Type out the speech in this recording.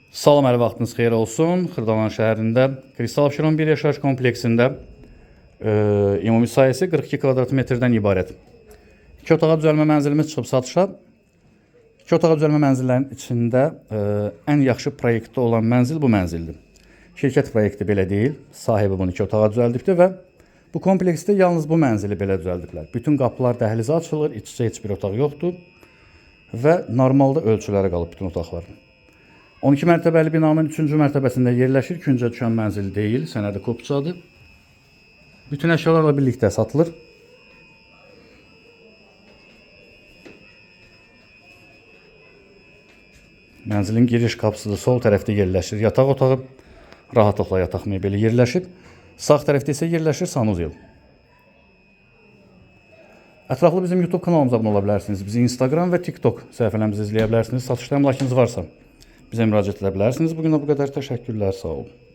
Salam, əli vaxtınız xeyir olsun. Xırdalan şəhərində Kristal Abşeron 1 yaşayış kompleksində ümumi sayısı 42 kvadrat metrdən ibarət. 2 otağa düzəlmə mənzilimiz çıxıb satışa. 2 otağa düzəlmə mənzillərin içində ən yaxşı proyektdə olan mənzil bu mənzildir. Şirkət proyekti belə deyil, sahibi bunu 2 otağa düzəldibdir və bu kompleksdə yalnız bu mənzili belə düzəldiblər. Bütün qapılar dəhlizə açılır, iç-içə heç bir otaq yoxdur və normalda ölçüləri qalıb bütün otaqların. 12 mərtəbəli binanın 3-cü mərtəbəsində yerləşir. Küncə düşən mənzil deyil, sənədi kopçadır. Bütün əşyalarla birlikdə satılır. Mənzilin giriş qapısı sol tərəfdə yerləşir. Yataq otağı rahatlıqla yataq mebeli yerləşib. Sağ tərəfdə isə yerləşir sanuzel. Ətraflı bizim YouTube kanalımıza abunə ola bilərsiniz. Bizi Instagram və TikTok səhifələrimizi izləyə bilərsiniz. Satışda əmlakınız varsa bizə müraciət edə bilərsiniz. Bugün də bu qədər. Təşəkkürlər, sağ olun.